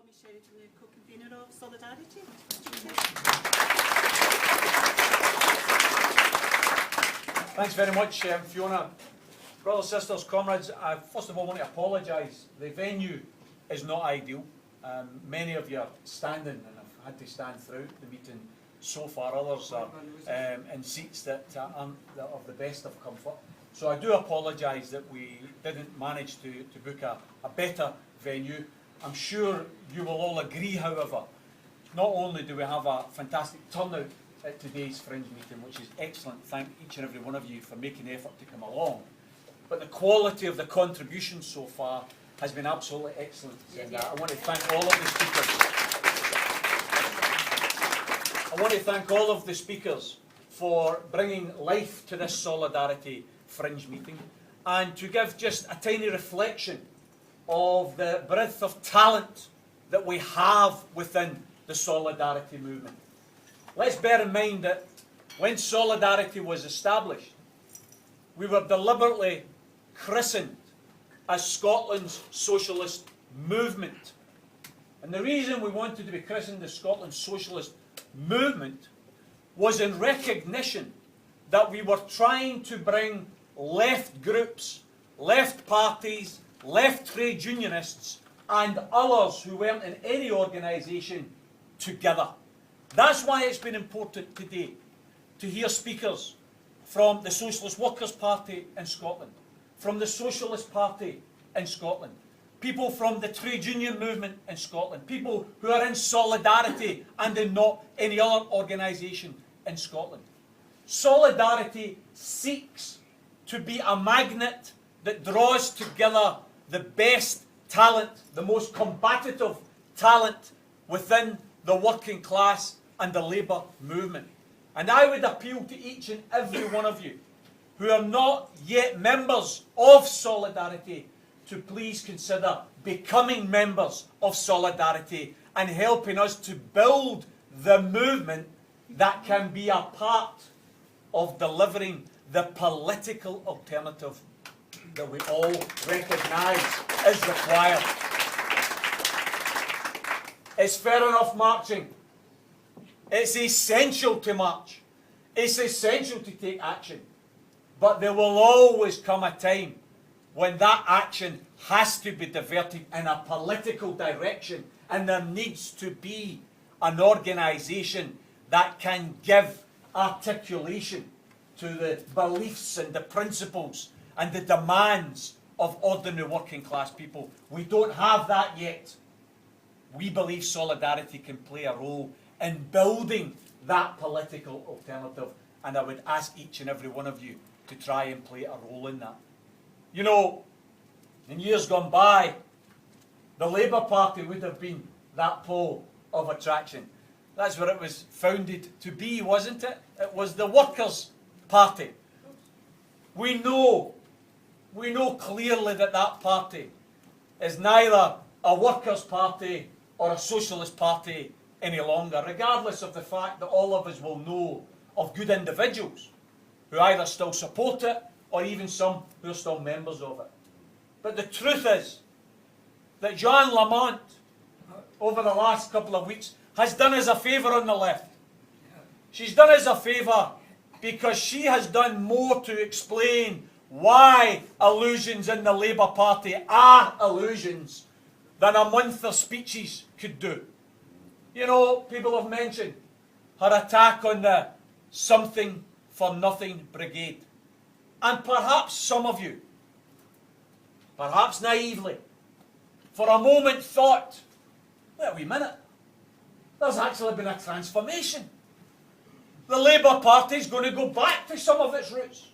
me Sheridan, the co-convener of Solidarity. Thanks very much, Fiona. Brothers, sisters, comrades, I first of all want to apologise. The venue is not ideal. Many of you are standing, and I've had to stand throughout the meeting so far. Others are in seats that aren't of the best of comfort. So I do apologise that we didn't manage to book a better venue. I'm sure you will all agree, however, not only do we have a fantastic turnout at today's Fringe meeting, which is excellent, thank each and every one of you for making the effort to come along, but the quality of the contribution so far has been absolutely excellent. And I want to thank all of the speakers. I want to thank all of the speakers for bringing life to this Solidarity Fringe meeting, and to give just a tiny reflection of the breadth of talent that we have within the Solidarity movement. Let's bear in mind that when Solidarity was established, we were deliberately christened as Scotland's socialist movement. And the reason we wanted to be christened as Scotland's socialist movement was in recognition that we were trying to bring left groups, left parties, left trade unionists and others who weren't in any organisation together. That's why it's been important today to hear speakers from the Socialist Workers' Party in Scotland, from the Socialist Party in Scotland, people from the trade union movement in Scotland, people who are in Solidarity and in not any other organisation in Scotland. Solidarity seeks to be a magnet that draws together the best talent, the most combative talent within the working class and the labour movement. And I would appeal to each and every one of you who are not yet members of Solidarity to please consider becoming members of Solidarity and helping us to build the movement that can be a part of delivering the political alternative that we all recognise is required. It's fair enough marching. It's essential to march. It's essential to take action. But there will always come a time when that action has to be diverted in a political direction, and there needs to be an organisation that can give articulation to the beliefs and the principles and the demands of ordinary working class people. We don't have that yet. We believe Solidarity can play a role in building that political alternative, and I would ask each and every one of you to try and play a role in that. You know, in years gone by, the Labour Party would have been that pole of attraction. That's what it was founded to be, wasn't it? It was the Workers' Party. We know clearly that that party is neither a Workers' Party or a Socialist Party any longer, regardless of the fact that all of us will know of good individuals who either still support it or even some who are still members of it. But the truth is that Jean Lamont, over the last couple of weeks, has done us a favour on the left. She's done us a favour because she has done more to explain why illusions in the Labour Party are illusions than a month of speeches could do. You know, people have mentioned her attack on the Something for Nothing Brigade. And perhaps some of you, perhaps naively, for a moment thought, wait a wee minute, there's actually been a transformation. The Labour Party is going to go back to some of its roots.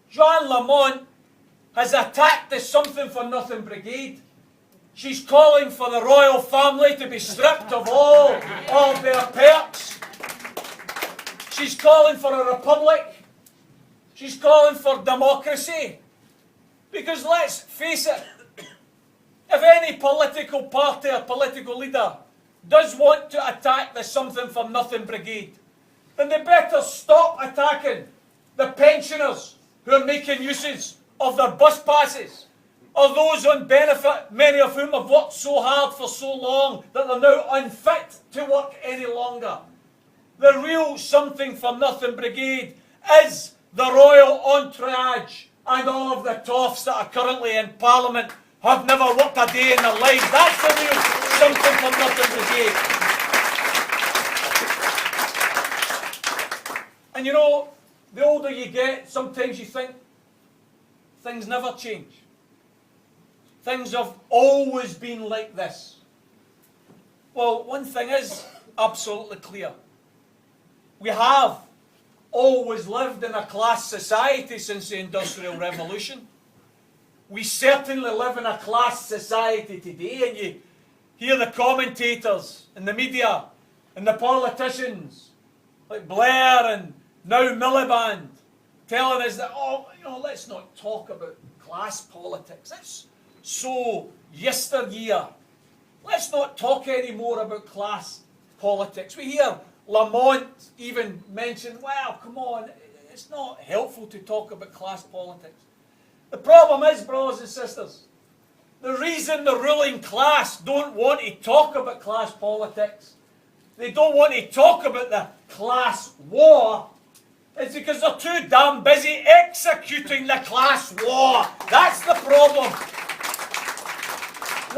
Jean Lamont has attacked the Something for Nothing Brigade. She's calling for the royal family to be stripped of all of their perks. She's calling for a republic. She's calling for democracy. Because let's face it, if any political party or political leader does want to attack the Something for Nothing Brigade, then they better stop attacking the pensioners who are making uses of their bus passes. are those on benefit, many of whom have worked so hard for so long that they're now unfit to work any longer. The real something for nothing brigade is the royal entourage and all of the toffs that are currently in Parliament have never worked a day in their lives. That's the real something for nothing brigade. And you know, the older you get, sometimes you think things never change. Things have always been like this. Well, one thing is absolutely clear. We have always lived in a class society since the Industrial Revolution. We certainly live in a class society today, and you hear the commentators in the media and the politicians like Blair and now Miliband telling us that, let's not talk about class politics. It's so yesteryear. Let's not talk any more about class politics. We hear Lamont even mention, well, come on, it's not helpful to talk about class politics. The problem is, brothers and sisters, the reason the ruling class don't want to talk about class politics, they don't want to talk about the class war, is because they're too damn busy executing the class war. That's the problem.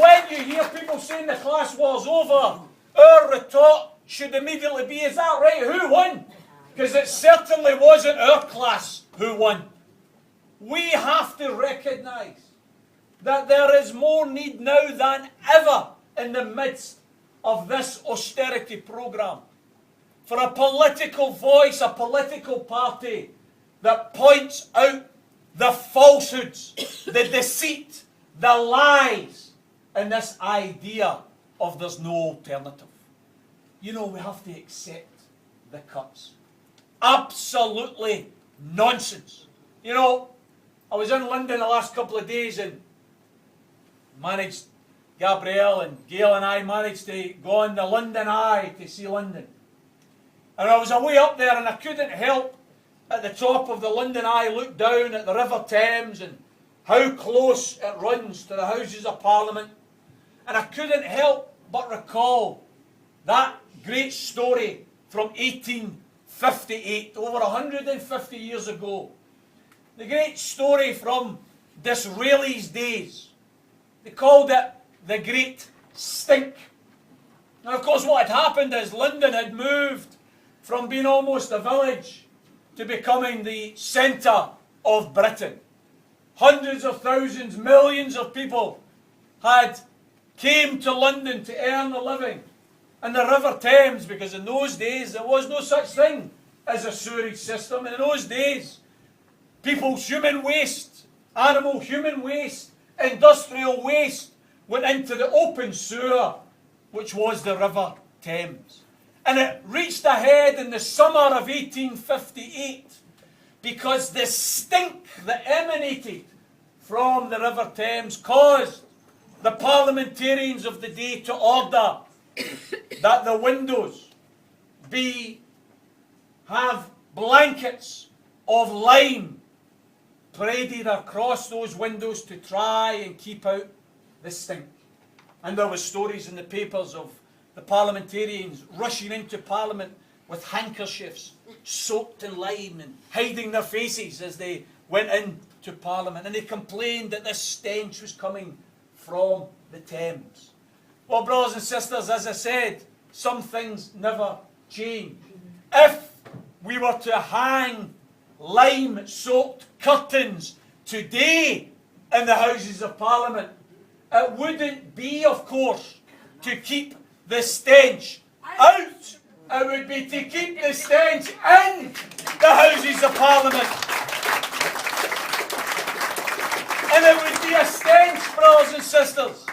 When you hear people saying the class war's over, our retort should immediately be, is that right? Who won? Because it certainly wasn't our class who won. We have to recognise that there is more need now than ever in the midst of this austerity programme for a political voice, a political party that points out the falsehoods, the deceit, the lies in this idea of there's no alternative. You know, we have to accept the cuts. Absolutely nonsense. You know, I was in London the last couple of days and Gabrielle and Gail and I managed to go on the London Eye to see London. And I was away up there and I couldn't help at the top of the London Eye look down at the River Thames and how close it runs to the Houses of Parliament. And I couldn't help but recall that great story from 1858, over 150 years ago. The great story from Disraeli's days. They called it the Great Stink. Now, of course, what had happened is London had moved from being almost a village to becoming the centre of Britain. Hundreds of thousands, millions of people came to London to earn a living. And the River Thames, because in those days there was no such thing as a sewerage system. In those days, people's human waste, animal human waste, industrial waste went into the open sewer, which was the River Thames. And it reached a head in the summer of 1858 because the stink that emanated from the River Thames caused the parliamentarians of the day to order that the windows have blankets of lime paraded across those windows to try and keep out the stink. And there were stories in the papers of the parliamentarians rushing into Parliament with handkerchiefs soaked in lime and hiding their faces as they went into Parliament. And they complained that this stench was coming from the Thames. Well, brothers and sisters, as I said, some things never change. If we were to hang lime-soaked curtains today in the Houses of Parliament, it wouldn't be, of course, to keep the stench out. It would be to keep the stench in the Houses of Parliament. And it would be a stench, brothers and sisters,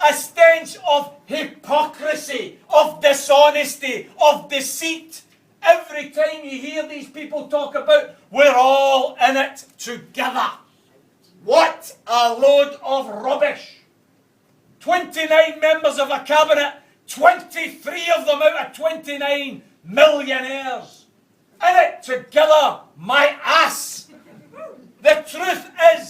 a stench of hypocrisy, of dishonesty, of deceit. Every time you hear these people talk about, we're all in it together. What a load of rubbish. 29 members of a cabinet, 23 of them out of 29 millionaires. In it together, my ass. The truth is